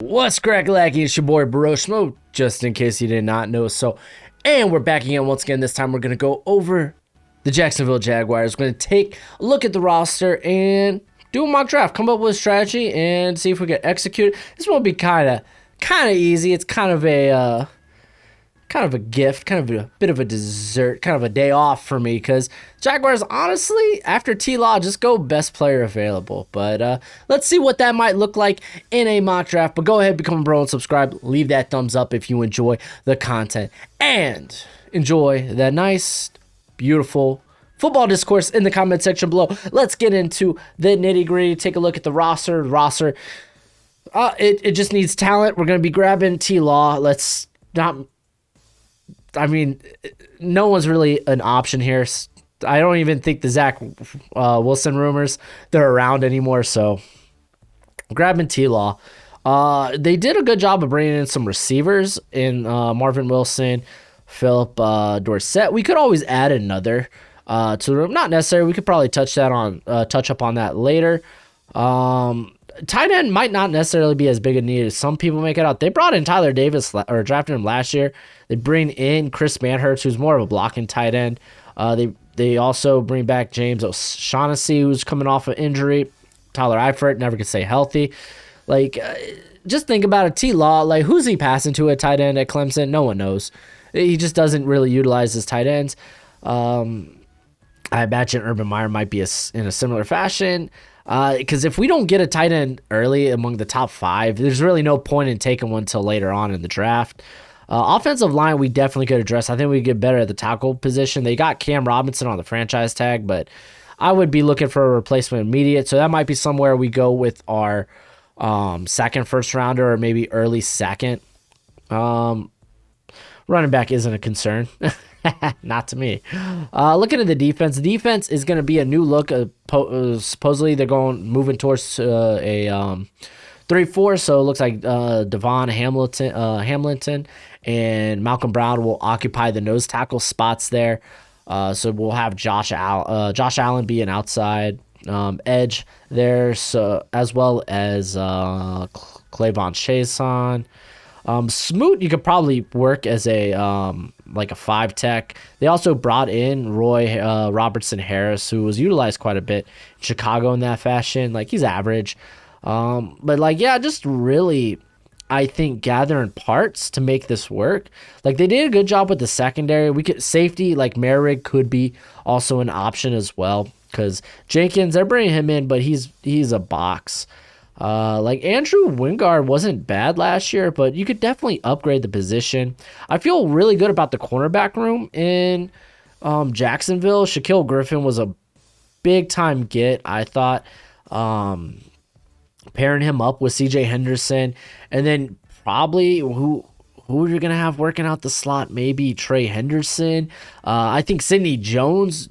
What's crack-a-lacky? It's your boy Rashod, just in case you did not know so. And we're back again once again. This time we're going to go over the Jacksonville Jaguars. We're going to take a look at the roster and do a mock draft, come up with a strategy, and see if we can execute it. This will be kind of easy. It's kind of a gift, kind of a bit of a dessert, kind of a day off for me, because Jaguars, honestly, after T-Law, just go best player available. But let's see what that might look like in a mock draft. But go ahead, become a bro and subscribe. Leave that thumbs up if you enjoy the content. And enjoy that nice, beautiful football discourse in the comment section below. Let's get into the nitty-gritty. Take a look at the roster. It just needs talent. We're going to be grabbing T-Law. Let's not... I mean, no one's really an option here. I don't even think the Zach Wilson rumors, they're around anymore. So grabbing T-Law. They did a good job of bringing in some receivers in Marvin Wilson, Philip Dorsett. We could always add another to the room. Not necessary. We could probably touch up on that later. Tight end might not necessarily be as big a need as some people make it out. They brought in Tyler Davis, or drafted him last year. They bring in Chris Manhurst, who's more of a blocking tight end. They also bring back James O'Shaughnessy, who's coming off an injury. Tyler Eifert never could stay healthy. Just think about it. T-Law, who's he passing to at tight end at Clemson? No one knows. He just doesn't really utilize his tight ends. I imagine Urban Meyer might be in a similar fashion. Because if we don't get a tight end early among the top 5, there's really no point in taking one until later on in the draft. Offensive line, we definitely could address. I think we get better at the tackle position. They got Cam Robinson on the franchise tag, but I would be looking for a replacement immediate. So that might be somewhere we go with our second first rounder, or maybe early second. Running back isn't a concern. Not to me. Looking at the defense is going to be a new look. Supposedly they're moving towards a 3-4, so it looks like Devon Hamilton and Malcolm Brown will occupy the nose tackle spots there. So we'll have Josh Allen be an outside edge there, so as well as Clavon Chason. Smoot, you could probably work as a 5 tech. They also brought in Roy Robertson Harris, who was utilized quite a bit in Chicago in that fashion. He's average. Just really, I think, gathering parts to make this work. They did a good job with the secondary. Safety, Merrick could be also an option as well, because Jenkins, they're bringing him in, but he's a box. Andrew Wingard wasn't bad last year, but you could definitely upgrade the position. I feel really good about the cornerback room in Jacksonville. Shaquille Griffin was a big time get, I thought. Pairing him up with CJ Henderson, and then probably who you're gonna have working out the slot, maybe Trey Henderson. I think Sidney Jones,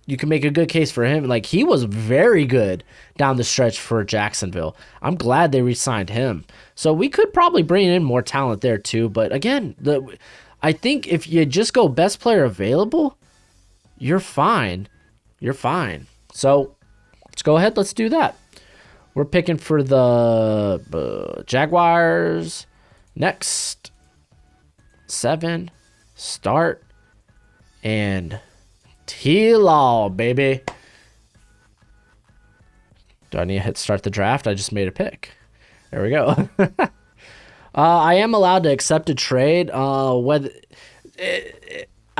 you can make a good case for him. He was very good down the stretch for Jacksonville. I'm glad they re-signed him. So we could probably bring in more talent there too. But again, I think if you just go best player available, you're fine. You're fine. So let's go ahead. Let's do that. We're picking for the Jaguars. Next. 7. Start. And T-Law, baby. Do I need to hit start the draft? I just made a pick. There we go. I am allowed to accept a trade. I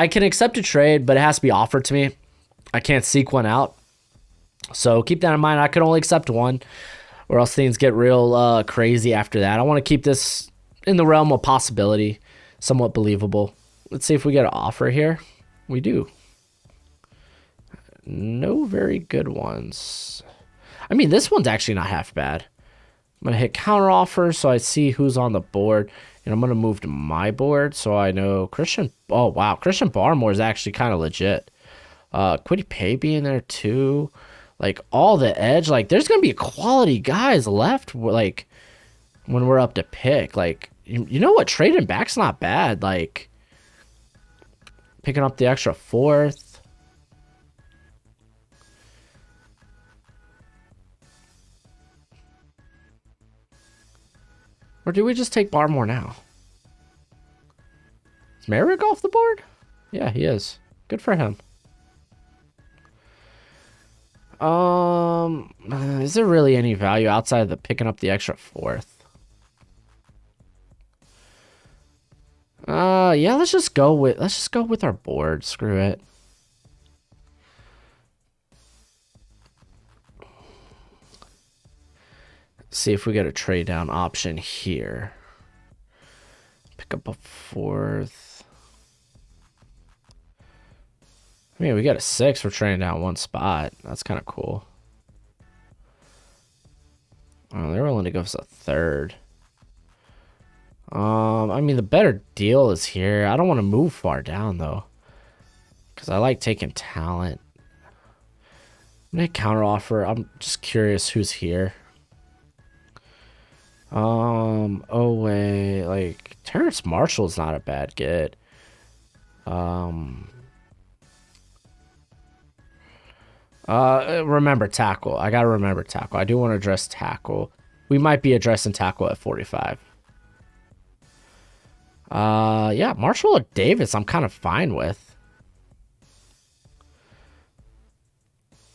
can accept a trade, but it has to be offered to me. I can't seek one out. So keep that in mind. I could only accept one, or else things get real crazy after that. I want to keep this in the realm of possibility, somewhat believable. Let's see if we get an offer here. We do. No very good ones. I mean, this one's actually not half bad. I'm going to hit counter offer so I see who's on the board. And I'm going to move to my board so I know Christian. Oh, wow. Christian Barmore is actually kind of legit. Quiddy Pay being there too. All the edge. There's going to be quality guys left, when we're up to pick. You know what? Trading back's not bad. Picking up the extra 4th. Or do we just take Barmore now? Is Merrick off the board? Yeah, he is. Good for him. Is there really any value outside of the picking up the extra 4th? Yeah, let's just go with our board. Screw it. See if we get a trade down option here. Pick up a 4th. I mean, we got a 6 for trading down 1 spot. That's kind of cool. Oh, they're willing to go for a 3rd. I mean, the better deal is here. I don't want to move far down, though. Because I like taking talent. I'm going to counter offer. I'm just curious who's here. Oh, wait. Like, Terrace Marshall's not a bad get. Remember tackle. I gotta remember tackle. I do want to address tackle. We might be addressing tackle at 45. Yeah, Marshall or Davis, I'm kind of fine with.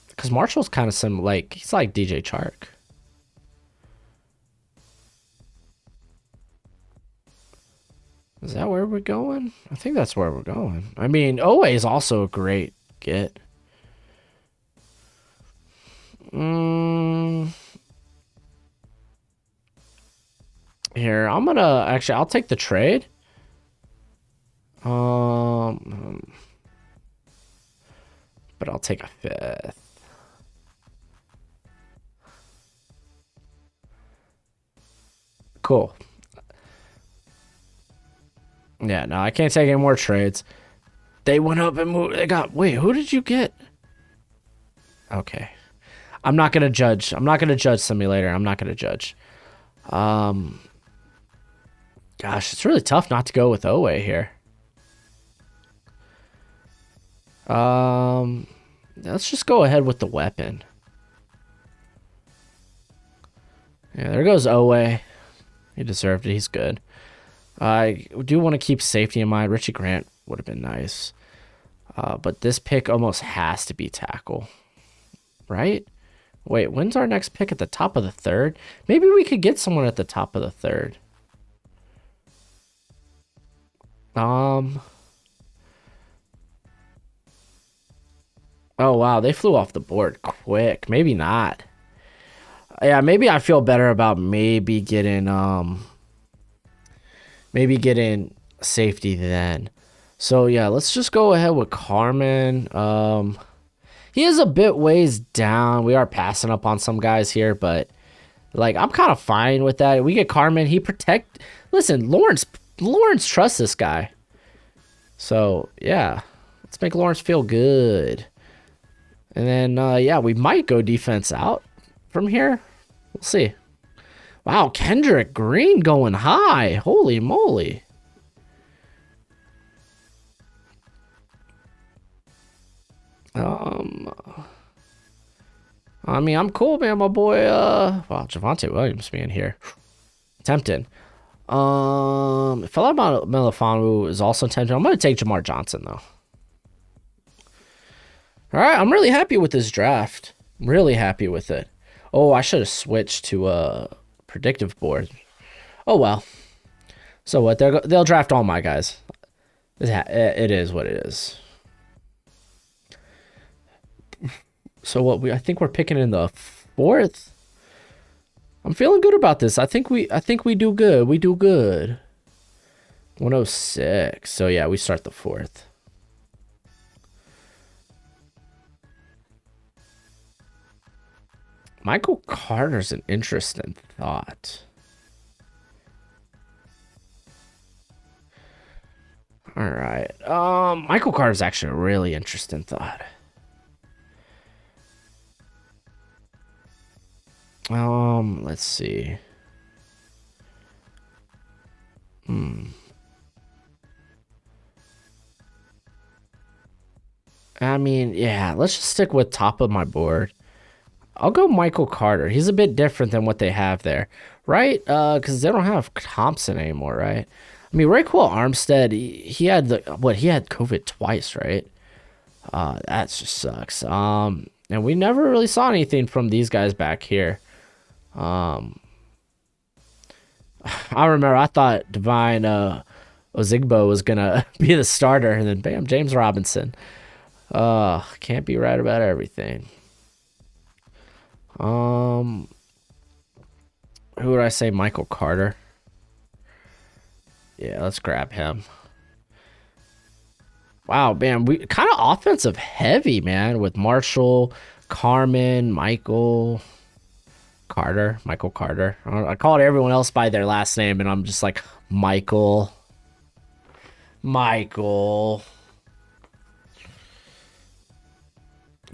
Because Marshall's kind of he's like DJ Chark. Is that where we're going? I think that's where we're going. I mean, Owe is also a great get. Here, I'll take the trade. But I'll take a 5th. Cool. Yeah, no, I can't take any more trades. They went up and moved. Wait, who did you get? Okay. I'm not going to judge. I'm not going to judge simulator. I'm not going to judge. Gosh, it's really tough not to go with Owe here. Let's just go ahead with the weapon. Yeah, there goes Owe. He deserved it. He's good. I do want to keep safety in mind. Richie Grant would have been nice. But this pick almost has to be tackle. Right? Wait, when's our next pick? At the top of the 3rd? Maybe we could get someone at the top of the 3rd. Oh, wow. They flew off the board quick. Maybe not. Yeah, maybe I feel better about maybe getting safety then. So, yeah, let's just go ahead with Carmen. He is a bit ways down. We are passing up on some guys here, but like I'm kind of fine with that. We get Carmen. Listen, Lawrence trusts this guy. So, yeah. Let's make Lawrence feel good. And then, yeah, we might go defense out from here. We'll see. Wow, Kendrick Green going high. Holy moly. I mean, I'm cool, man. My boy, wow, Javonte Williams being here. Tempted. Fela Melifonwu is also tempted. I'm going to take Jamar Johnson, though. All right, I'm really happy with this draft. I'm really happy with it. Oh, I should have switched to a predictive board. Oh, well. So what? They'll draft all my guys. It is what it is. So what? I think we're picking in the 4th. I'm feeling good about this. I think we do good. We do good. 106. So yeah, we start the 4th. Michael Carter's an interesting thought. All right. Michael Carter's actually a really interesting thought. Let's see. I mean, yeah, let's just stick with top of my board. I'll go Michael Carter. He's a bit different than what they have there. right? Because they don't have Thompson anymore, right? I mean, Raquel Armstead, he had he had COVID twice, right? That just sucks. And we never really saw anything from these guys back here. I remember I thought Divine Ozigbo was gonna be the starter, and then bam, James Robinson. Can't be right about everything. Who would I say? Michael Carter. Yeah, let's grab him. Wow, man, we kind of offensive heavy, man, with Marshall, Carmen, Michael Carter. I called everyone else by their last name, and I'm just like, Michael.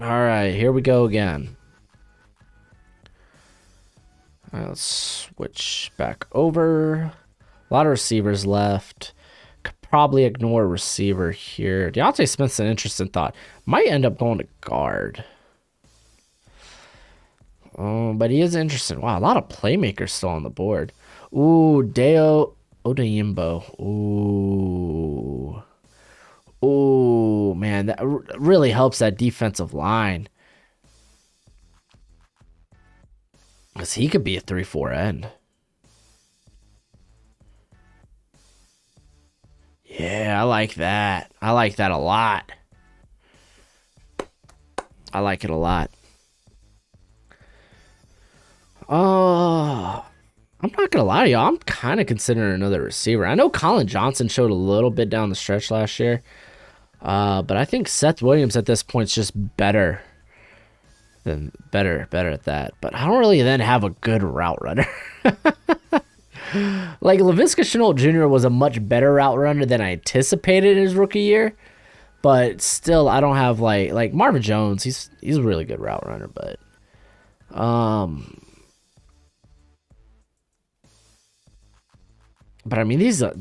All right, here we go again. All right, let's switch back over. A lot of receivers left. Could probably ignore receiver here. Deontay Smith's an interesting thought. Might end up going to guard. But he is interesting. Wow, a lot of playmakers still on the board. Ooh, Deo Odeyimbo. Ooh, man, that really helps that defensive line. Because he could be a 3-4 end. Yeah, I like that. I like that a lot. I like it a lot. I'm not gonna lie to y'all. I'm kind of considering another receiver. I know Colin Johnson showed a little bit down the stretch last year, but I think Seth Williams at this point is just better at that. But I don't really then have a good route runner. Like Laviska Shenault Jr. was a much better route runner than I anticipated in his rookie year, but still I don't have like Marvin Jones. He's a really good route runner, but I mean these are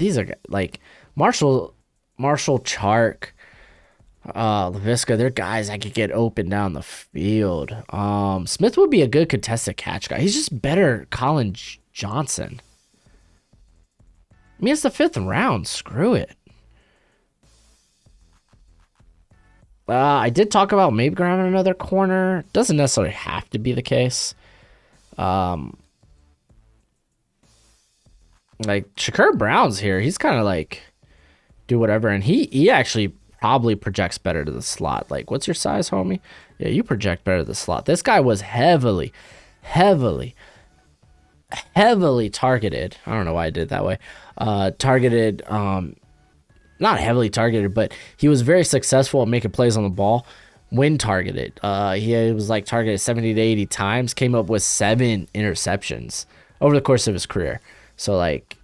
like Marshall Chark, Laviska, they're guys I could get open down the field. Smith would be a good contested catch guy. He's just better Colin Johnson. I mean, it's the 5th round. Screw it. I did talk about maybe grabbing another corner. Doesn't necessarily have to be the case. Like Shakur Brown's here. He's kind of like do whatever, and he actually probably projects better to the slot. Like, what's your size, homie? Yeah, you project better to the slot. This guy was heavily targeted. I don't know why I did it that way. Targeted, not heavily targeted, but he was very successful at making plays on the ball when targeted. He was like targeted 70 to 80 times, came up with 7 interceptions over the course of his career. So like,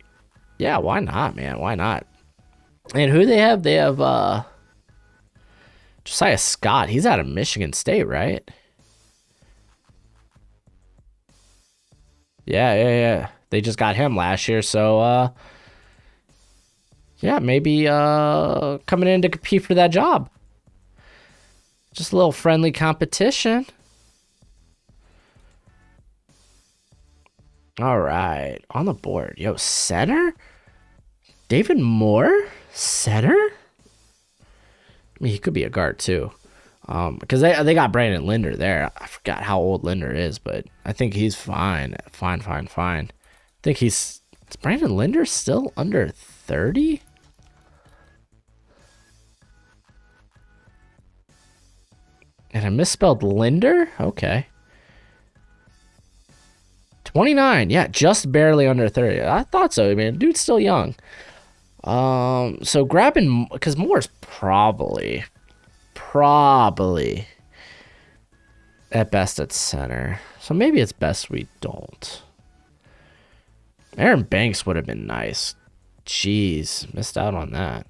yeah, why not, man? Why not? And who they have? They have Josiah Scott. He's out of Michigan State, right? Yeah. They just got him last year, so yeah, maybe coming in to compete for that job. Just a little friendly competition. All right, on the board. Yo, center? David Moore? Center? I mean, he could be a guard too. Because they got Brandon Linder there. I forgot how old Linder is, but I think he's fine. Fine. I think is Brandon Linder still under 30? And I misspelled Linder? Okay. 29. Yeah, just barely under 30. I thought so, man. Dude's still young. So grabbing, because Moore's probably at best at center. So maybe it's best we don't. Aaron Banks would have been nice. Jeez, missed out on that.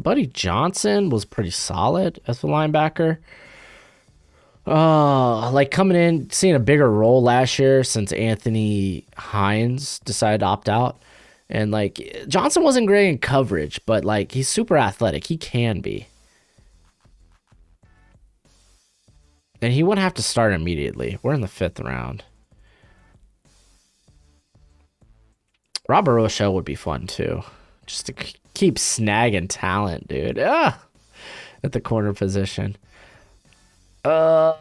Buddy Johnson was pretty solid as a linebacker. Like coming in, seeing a bigger role last year since Anthony Hines decided to opt out. And like Johnson wasn't great in coverage, but like he's super athletic. He can be. And he wouldn't have to start immediately. We're in the 5th round. Robert Rashod would be fun too. Just to keep snagging talent, dude. At the corner position. How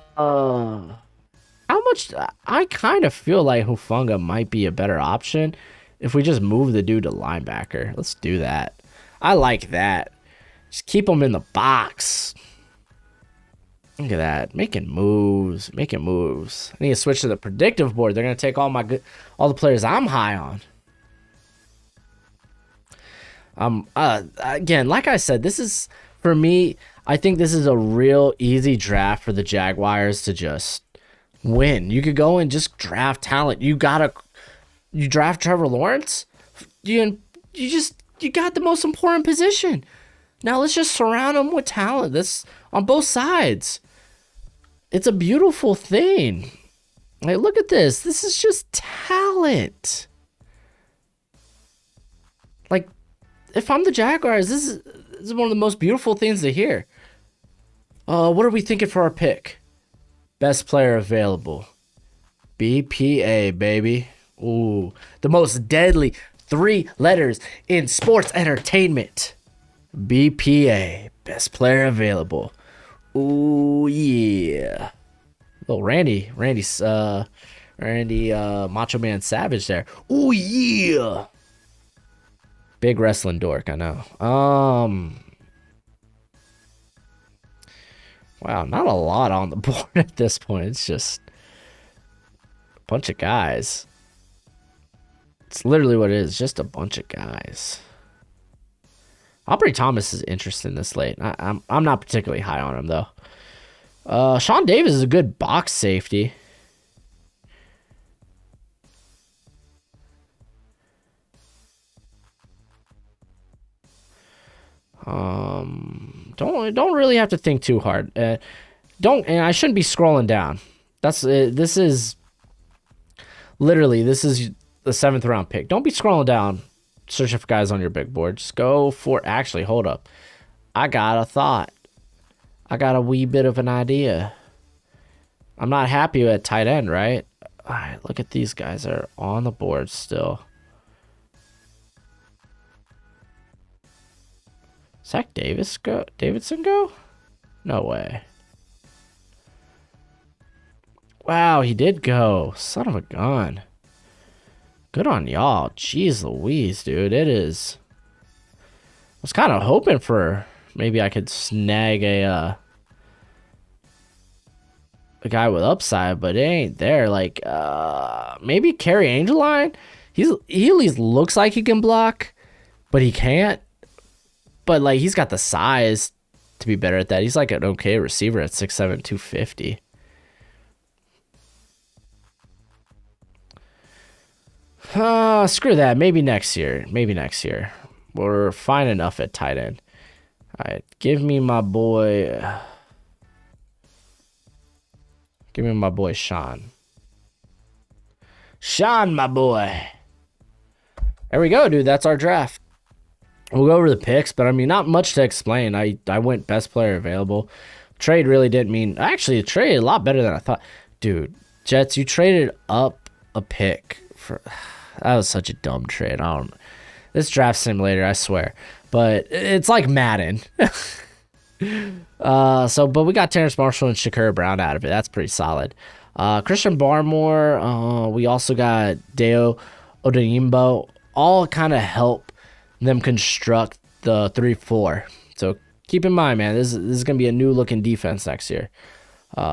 much? I kind of feel like Hufanga might be a better option if we just move the dude to linebacker. Let's do that. I like that. Just keep him in the box. Look at that. Making moves. Making moves. I need to switch to the predictive board. They're going to take all the players I'm high on. Again, like I said, this is, for me, I think this is a real easy draft for the Jaguars to just win. You could go and just draft talent. You draft Trevor Lawrence. You got the most important position. Now let's just surround him with talent. This on both sides. It's a beautiful thing. Like, look at this. This is just talent. Like, if I'm the Jaguars, this is one of the most beautiful things to hear. What are we thinking for our pick? Best player available. BPA, baby. Ooh, the most deadly 3 letters in sports entertainment. BPA, best player available. Ooh, yeah. Oh, Randy, Macho Man Savage there. Ooh, yeah. Big wrestling dork, I know. Wow, not a lot on the board at this point. It's just a bunch of guys. It's literally what it is, just a bunch of guys. Aubrey Thomas is interesting this late. I'm not particularly high on him, though. Sean Davis is a good box safety. Don't really have to think too hard. And I shouldn't be scrolling down. This is the 7th round pick. Don't be scrolling down searching for guys on your big board. Just go for, actually, hold up. I got a thought. I got a wee bit of an idea. I'm not happy at tight end, right? All right, look at these guys that are on the board still. Zach Davidson go? No way. Wow, he did go. Son of a gun. Good on y'all. Jeez Louise, dude. It is. I was kind of hoping for maybe I could snag a guy with upside, but it ain't there. Like, maybe Kerry Angeline? He at least looks like he can block, but he can't. But, like, he's got the size to be better at that. He's like an okay receiver at 6'7", 250. Screw that. Maybe next year. We're fine enough at tight end. All right, give me my boy Sean. Sean, my boy. There we go, dude. That's our draft. We'll go over the picks, but I mean, not much to explain. I went best player available. Trade really didn't mean. Actually, it traded a lot better than I thought. Dude, Jets, you traded up a pick for. That was such a dumb trade. This draft simulator, I swear. But it's like Madden. But we got Terrace Marshall and Shakur Brown out of it. That's pretty solid. Christian Barmore. We also got Deo Odeyingbo. All kind of help them construct the 3-4. So keep in mind, man, this is going to be a new looking defense next year.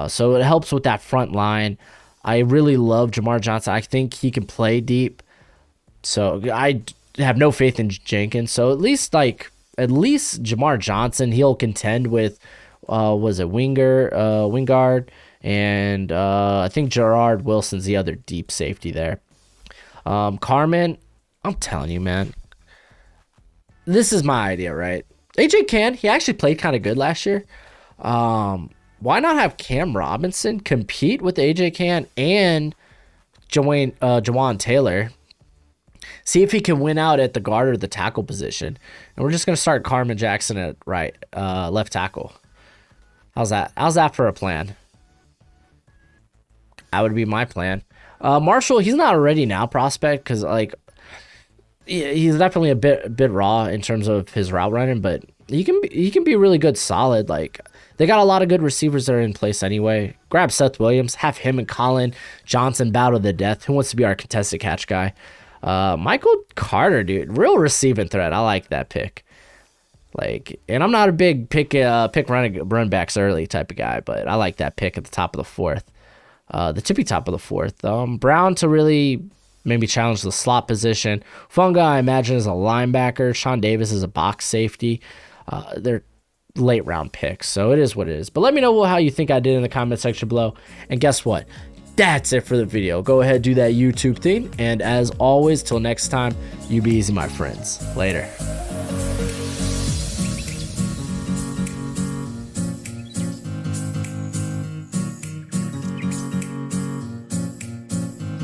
So it helps with that front line. I really love Jamar Johnson. I think he can play deep. So I have no faith in Jenkins. So at least Jamar Johnson, he'll contend with Wingard, and I think Gerard Wilson's the other deep safety there. Carmen, I'm telling you, man, this is my idea, right? AJ Cann, he actually played kind of good last year. Why not have Cam Robinson compete with AJ Cann and Jawan Taylor? See if he can win out at the guard or the tackle position. And we're just going to start Carmen Jackson at left tackle. How's that? How's that for a plan? That would be my plan. Marshall, he's not a ready now prospect because like he's definitely a bit raw in terms of his route running, but he can be really good, solid. Like they got a lot of good receivers that are in place anyway. Grab Seth Williams, have him and Colin Johnson battle to the death. Who wants to be our contested catch guy? Michael Carter, dude, real receiving threat. I like that pick. Like, and I'm not a big pick run backs early type of guy, but I like that pick at the top of the fourth, the tippy top of the fourth. Brown to really maybe challenge the slot position. Funga, I imagine, is a linebacker. Sean Davis is a box safety. They're late round picks, so it is what it is. But let me know how you think I did in the comment section below. And guess what? That's it for the video. Go ahead, do that YouTube thing. And as always, till next time, you be easy, my friends. Later.